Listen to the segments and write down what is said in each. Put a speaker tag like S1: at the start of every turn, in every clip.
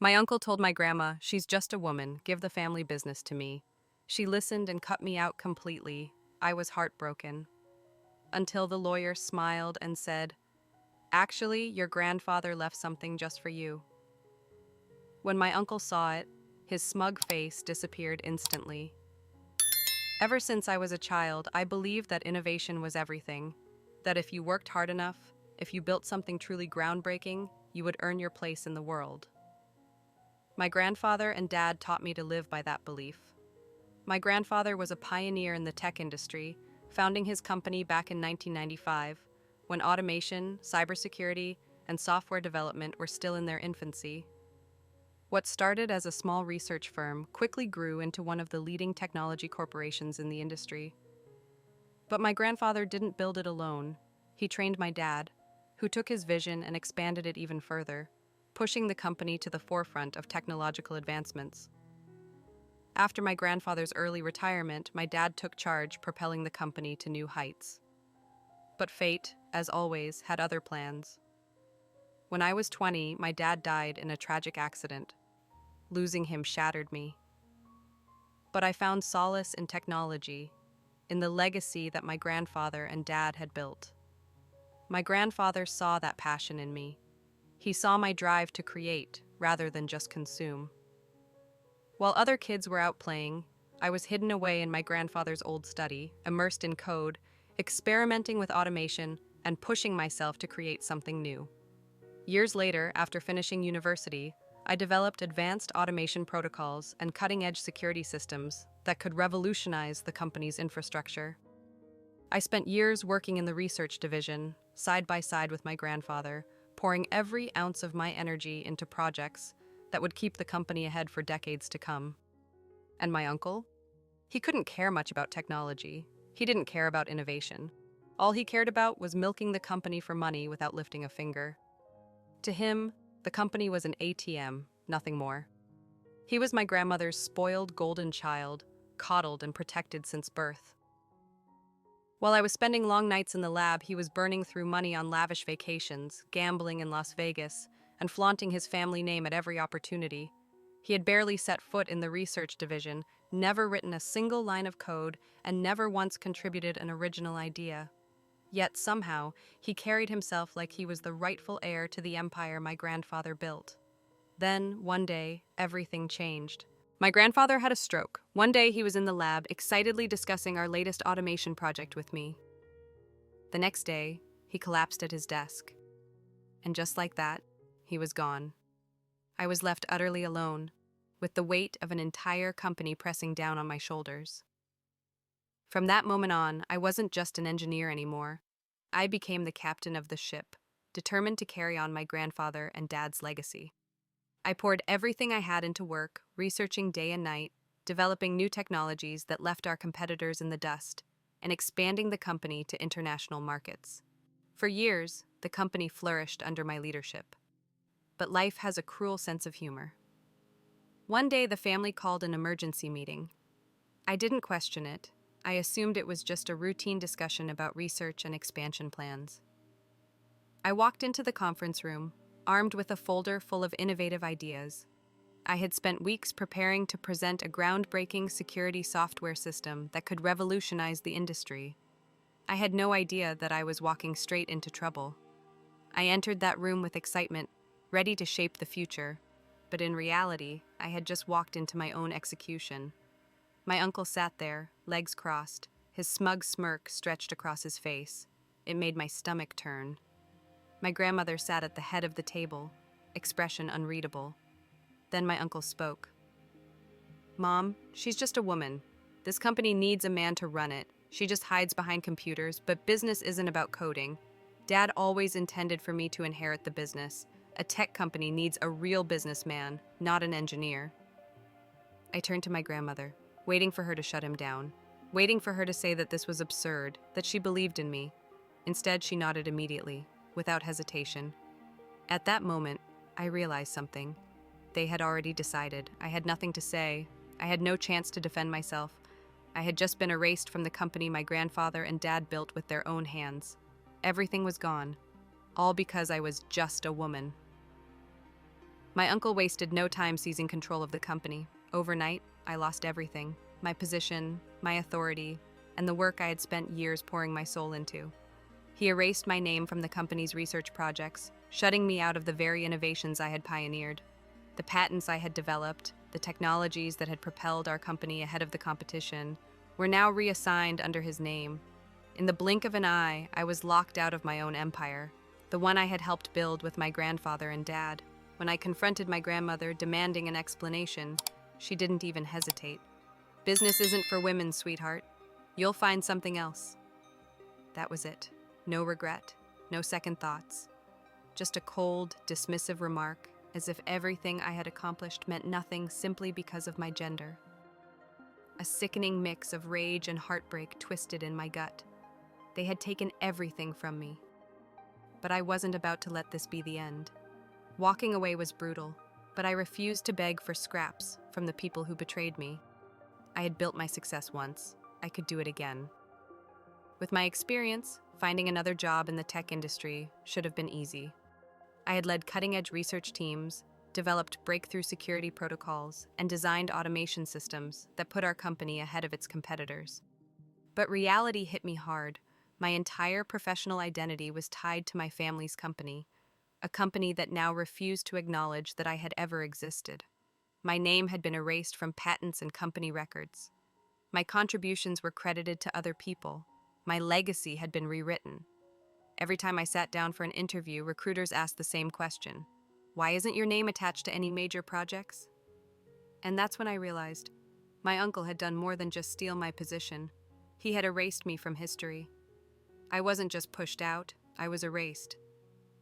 S1: My uncle told my grandma, "She's just a woman, give the family business to me." She listened and cut me out completely. I was heartbroken. Until the lawyer smiled and said, "Actually, your grandfather left something just for you." When my uncle saw it, his smug face disappeared instantly. Ever since I was a child, I believed that innovation was everything, that if you worked hard enough, if you built something truly groundbreaking, you would earn your place in the world. My grandfather and dad taught me to live by that belief. My grandfather was a pioneer in the tech industry, founding his company back in 1995, when automation, cybersecurity, and software development were still in their infancy. What started as a small research firm quickly grew into one of the leading technology corporations in the industry. But my grandfather didn't build it alone. He trained my dad, who took his vision and expanded it even further, pushing the company to the forefront of technological advancements. After my grandfather's early retirement, my dad took charge, propelling the company to new heights. But fate, as always, had other plans. When I was 20, my dad died in a tragic accident. Losing him shattered me. But I found solace in technology, in the legacy that my grandfather and dad had built. My grandfather saw that passion in me. He saw my drive to create rather than just consume. While other kids were out playing, I was hidden away in my grandfather's old study, immersed in code, experimenting with automation, and pushing myself to create something new. Years later, after finishing university, I developed advanced automation protocols and cutting-edge security systems that could revolutionize the company's infrastructure. I spent years working in the research division, side by side with my grandfather, pouring every ounce of my energy into projects that would keep the company ahead for decades to come. And my uncle? He couldn't care much about technology. He didn't care about innovation. All he cared about was milking the company for money without lifting a finger. To him, the company was an ATM, nothing more. He was my grandmother's spoiled golden child, coddled and protected since birth. While I was spending long nights in the lab, he was burning through money on lavish vacations, gambling in Las Vegas, and flaunting his family name at every opportunity. He had barely set foot in the research division, never written a single line of code, and never once contributed an original idea. Yet somehow, he carried himself like he was the rightful heir to the empire my grandfather built. Then, one day, everything changed. My grandfather had a stroke. One day he was in the lab, excitedly discussing our latest automation project with me. The next day, he collapsed at his desk. And just like that, he was gone. I was left utterly alone, with the weight of an entire company pressing down on my shoulders. From that moment on, I wasn't just an engineer anymore. I became the captain of the ship, determined to carry on my grandfather and dad's legacy. I poured everything I had into work, researching day and night, developing new technologies that left our competitors in the dust, and expanding the company to international markets. For years, the company flourished under my leadership. But life has a cruel sense of humor. One day, the family called an emergency meeting. I didn't question it. I assumed it was just a routine discussion about research and expansion plans. I walked into the conference room, armed with a folder full of innovative ideas. I had spent weeks preparing to present a groundbreaking security software system that could revolutionize the industry. I had no idea that I was walking straight into trouble. I entered that room with excitement, ready to shape the future. But in reality, I had just walked into my own execution. My uncle sat there, legs crossed, his smug smirk stretched across his face. It made my stomach turn. My grandmother sat at the head of the table, expression unreadable. Then my uncle spoke. "Mom, she's just a woman. This company needs a man to run it. She just hides behind computers, but business isn't about coding. Dad always intended for me to inherit the business. A tech company needs a real businessman, not an engineer." I turned to my grandmother, waiting for her to shut him down, waiting for her to say that this was absurd, that she believed in me. Instead, she nodded immediately, without hesitation. At that moment, I realized something. They had already decided. I had nothing to say. I had no chance to defend myself. I had just been erased from the company my grandfather and dad built with their own hands. Everything was gone, all because I was just a woman. My uncle wasted no time seizing control of the company. Overnight, I lost everything: my position, my authority, and the work I had spent years pouring my soul into. He erased my name from the company's research projects, shutting me out of the very innovations I had pioneered. The patents I had developed, the technologies that had propelled our company ahead of the competition, were now reassigned under his name. In the blink of an eye, I was locked out of my own empire, the one I had helped build with my grandfather and dad. When I confronted my grandmother demanding an explanation, she didn't even hesitate. "Business isn't for women, sweetheart. You'll find something else." That was it. No regret, no second thoughts. Just a cold, dismissive remark, as if everything I had accomplished meant nothing simply because of my gender. A sickening mix of rage and heartbreak twisted in my gut. They had taken everything from me. But I wasn't about to let this be the end. Walking away was brutal, but I refused to beg for scraps from the people who betrayed me. I had built my success once. I could do it again. With my experience, finding another job in the tech industry should have been easy. I had led cutting-edge research teams, developed breakthrough security protocols, and designed automation systems that put our company ahead of its competitors. But reality hit me hard. My entire professional identity was tied to my family's company, a company that now refused to acknowledge that I had ever existed. My name had been erased from patents and company records. My contributions were credited to other people. My legacy had been rewritten. Every time I sat down for an interview, recruiters asked the same question: "Why isn't your name attached to any major projects?" And that's when I realized my uncle had done more than just steal my position. He had erased me from history. I wasn't just pushed out, I was erased.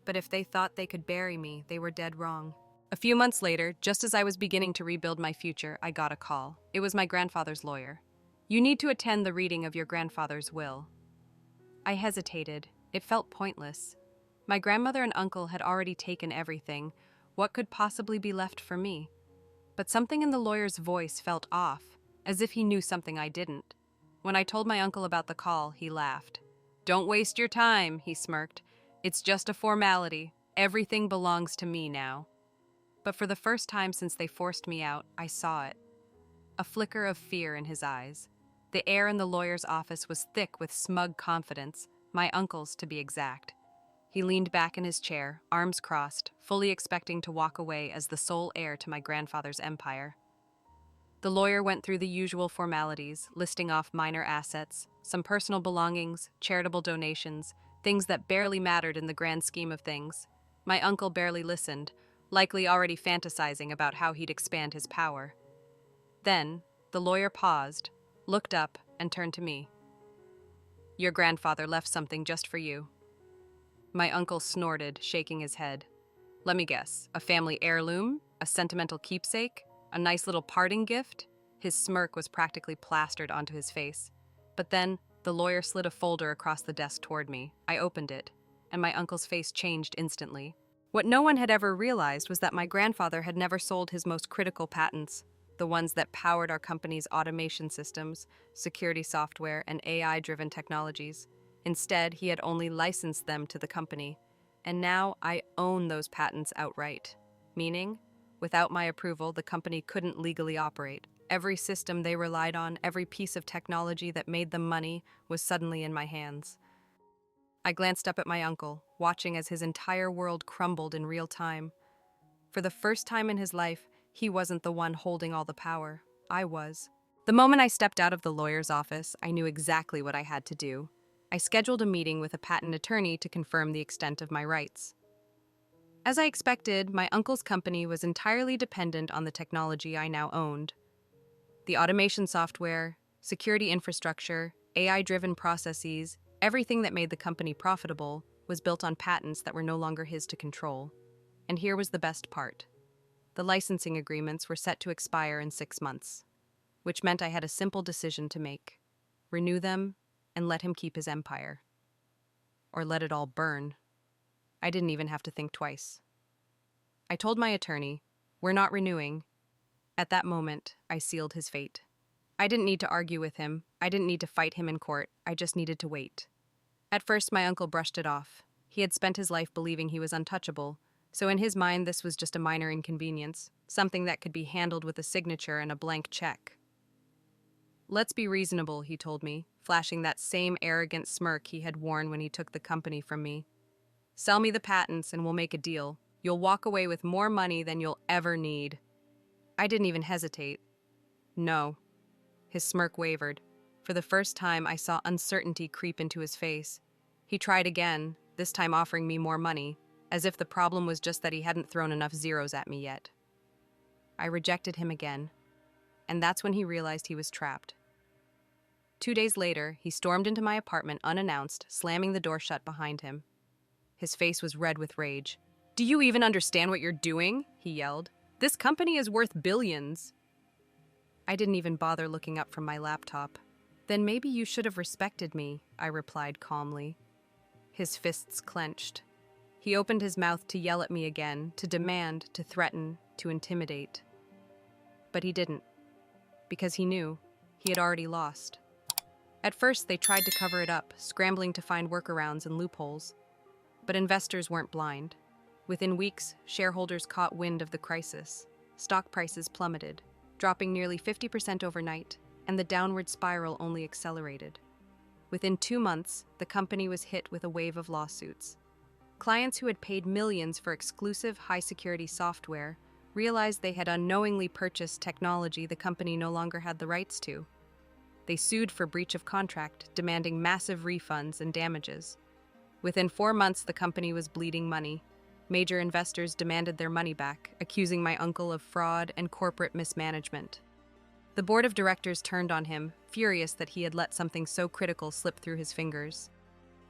S1: But if they thought they could bury me, they were dead wrong. A few months later, just as I was beginning to rebuild my future, I got a call. It was my grandfather's lawyer. "You need to attend the reading of your grandfather's will." I hesitated. It felt pointless. My grandmother and uncle had already taken everything. What could possibly be left for me? But something in the lawyer's voice felt off, as if he knew something I didn't. When I told my uncle about the call, he laughed. "Don't waste your time," he smirked. "It's just a formality. Everything belongs to me now." But for the first time since they forced me out, I saw it. A flicker of fear in his eyes. The air in the lawyer's office was thick with smug confidence, my uncle's to be exact. He leaned back in his chair, arms crossed, fully expecting to walk away as the sole heir to my grandfather's empire. The lawyer went through the usual formalities, listing off minor assets, some personal belongings, charitable donations, things that barely mattered in the grand scheme of things. My uncle barely listened, likely already fantasizing about how he'd expand his power. Then, the lawyer paused, looked up, and turned to me. "Your grandfather left something just for you." My uncle snorted, shaking his head. "Let me guess, a family heirloom? A sentimental keepsake? A nice little parting gift?" His smirk was practically plastered onto his face. But then, the lawyer slid a folder across the desk toward me. I opened it, and my uncle's face changed instantly. What no one had ever realized was that my grandfather had never sold his most critical patents, the ones that powered our company's automation systems, security software, and AI-driven technologies. Instead, he had only licensed them to the company. And now I own those patents outright. Meaning, without my approval, the company couldn't legally operate. Every system they relied on, every piece of technology that made them money, was suddenly in my hands. I glanced up at my uncle, watching as his entire world crumbled in real time. For the first time in his life, he wasn't the one holding all the power. I was. The moment I stepped out of the lawyer's office, I knew exactly what I had to do. I scheduled a meeting with a patent attorney to confirm the extent of my rights. As I expected, my uncle's company was entirely dependent on the technology I now owned. The automation software, security infrastructure, AI-driven processes, everything that made the company profitable was built on patents that were no longer his to control. And here was the best part. The licensing agreements were set to expire in 6 months, which meant I had a simple decision to make: renew them and let him keep his empire. Or let it all burn. I didn't even have to think twice. I told my attorney, "We're not renewing." At that moment, I sealed his fate. I didn't need to argue with him. I didn't need to fight him in court. I just needed to wait. At first, my uncle brushed it off. He had spent his life believing he was untouchable, So in his mind, this was just a minor inconvenience, something that could be handled with a signature and a blank check. Let's be reasonable, he told me, flashing that same arrogant smirk he had worn when he took the company from me. Sell me the patents and we'll make a deal. You'll walk away with more money than you'll ever need. I didn't even hesitate. No. His smirk wavered. For the first time, I saw uncertainty creep into his face. He tried again, this time offering me more money, as if the problem was just that he hadn't thrown enough zeros at me yet. I rejected him again, and that's when he realized he was trapped. 2 days later, he stormed into my apartment unannounced, slamming the door shut behind him. His face was red with rage. "Do you even understand what you're doing?" he yelled. "This company is worth billions." I didn't even bother looking up from my laptop. "Then maybe you should have respected me," I replied calmly. His fists clenched. He opened his mouth to yell at me again, to demand, to threaten, to intimidate. But he didn't, because he knew he had already lost. At first, they tried to cover it up, scrambling to find workarounds and loopholes. But investors weren't blind. Within weeks, shareholders caught wind of the crisis. Stock prices plummeted, dropping nearly 50% overnight, and the downward spiral only accelerated. Within 2 months, the company was hit with a wave of lawsuits. Clients who had paid millions for exclusive high-security software realized they had unknowingly purchased technology the company no longer had the rights to. They sued for breach of contract, demanding massive refunds and damages. Within 4 months, the company was bleeding money. Major investors demanded their money back, accusing my uncle of fraud and corporate mismanagement. The board of directors turned on him, furious that he had let something so critical slip through his fingers.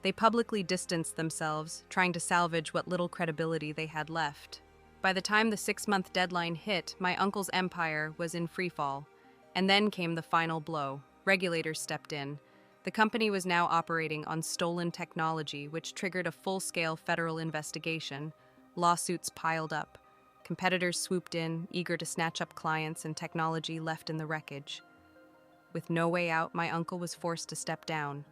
S1: They publicly distanced themselves, trying to salvage what little credibility they had left. By the time the 6-month deadline hit, my uncle's empire was in freefall. And then came the final blow. Regulators stepped in. The company was now operating on stolen technology, which triggered a full-scale federal investigation. Lawsuits piled up. Competitors swooped in, eager to snatch up clients and technology left in the wreckage. With no way out, my uncle was forced to step down.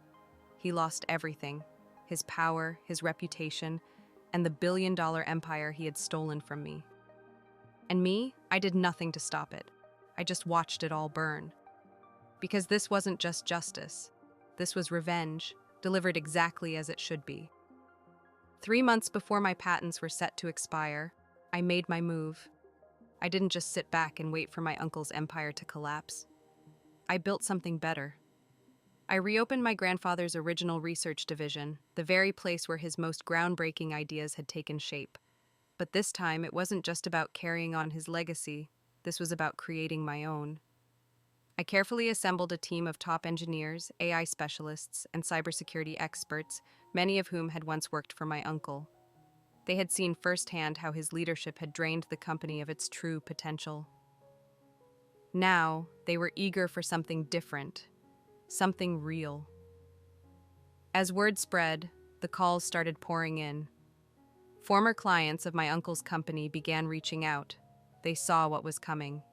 S1: He lost everything: his power, his reputation, and the billion-dollar empire he had stolen from me. And me, I did nothing to stop it. I just watched it all burn. Because this wasn't just justice. This was revenge, delivered exactly as it should be. 3 months before my patents were set to expire, I made my move. I didn't just sit back and wait for my uncle's empire to collapse. I built something better. I reopened my grandfather's original research division, the very place where his most groundbreaking ideas had taken shape. But this time, it wasn't just about carrying on his legacy. This was about creating my own. I carefully assembled a team of top engineers, AI specialists, and cybersecurity experts, many of whom had once worked for my uncle. They had seen firsthand how his leadership had drained the company of its true potential. Now, they were eager for something different, something real. As word spread, the calls started pouring in. Former clients of my uncle's company began reaching out. They saw what was coming.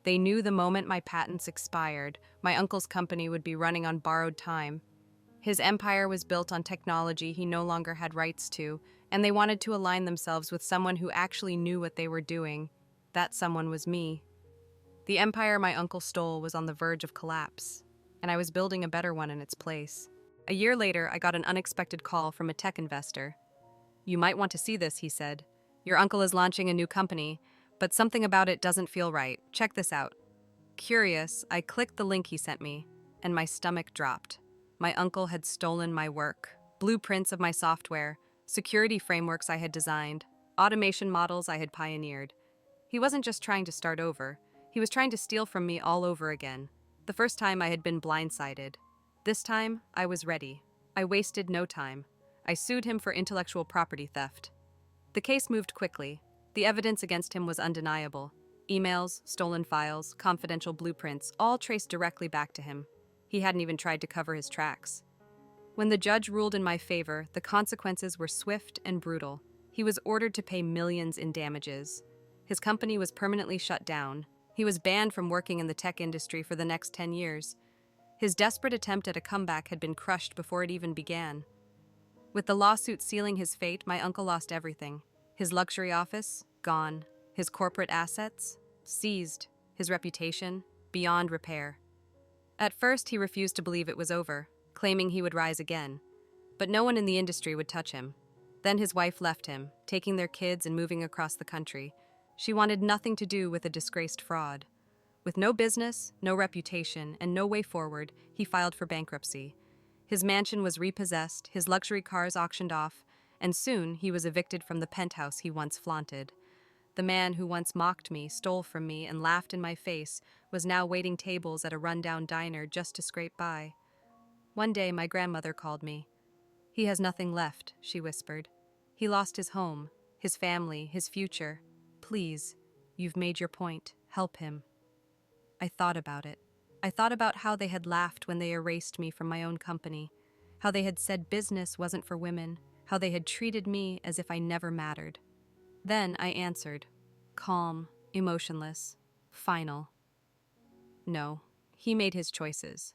S1: They knew the moment my patents expired, my uncle's company would be running on borrowed time. His empire was built on technology he no longer had rights to, and they wanted to align themselves with someone who actually knew what they were doing. That someone was me. The empire my uncle stole was on the verge of collapse, and I was building a better one in its place. A year later, I got an unexpected call from a tech investor. "You might want to see this," he said. "Your uncle is launching a new company, but something about it doesn't feel right. Check this out." Curious, I clicked the link he sent me, and my stomach dropped. My uncle had stolen my work, blueprints of my software, security frameworks I had designed, automation models I had pioneered. He wasn't just trying to start over. He was trying to steal from me all over again. The first time I had been blindsided. This time, I was ready. I wasted no time. I sued him for intellectual property theft. The case moved quickly. The evidence against him was undeniable. Emails, stolen files, confidential blueprints, all traced directly back to him. He hadn't even tried to cover his tracks. When the judge ruled in my favor, the consequences were swift and brutal. He was ordered to pay millions in damages. His company was permanently shut down. He was banned from working in the tech industry for the next 10 years. His desperate attempt at a comeback had been crushed before it even began. With the lawsuit sealing his fate, my uncle lost everything. His luxury office? Gone. His corporate assets? Seized. His reputation? Beyond repair. At first, he refused to believe it was over, claiming he would rise again. But no one in the industry would touch him. Then his wife left him, taking their kids and moving across the country. She wanted nothing to do with a disgraced fraud. With no business, no reputation, and no way forward, he filed for bankruptcy. His mansion was repossessed, his luxury cars auctioned off, and soon he was evicted from the penthouse he once flaunted. The man who once mocked me, stole from me, and laughed in my face was now waiting tables at a rundown diner just to scrape by. One day, my grandmother called me. "He has nothing left," she whispered. "He lost his home, his family, his future. Please, you've made your point. Help him." I thought about it. I thought about how they had laughed when they erased me from my own company, how they had said business wasn't for women, how they had treated me as if I never mattered. Then I answered, calm, emotionless, final. No, he made his choices.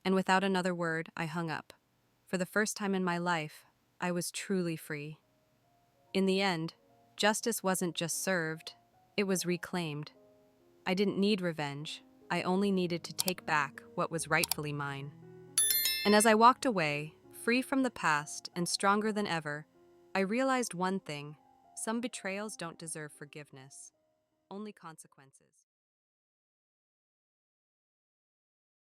S1: And without another word, I hung up. For the first time in my life, I was truly free. In the end, justice wasn't just served, it was reclaimed. I didn't need revenge, I only needed to take back what was rightfully mine. And as I walked away, free from the past and stronger than ever, I realized one thing: some betrayals don't deserve forgiveness, only consequences.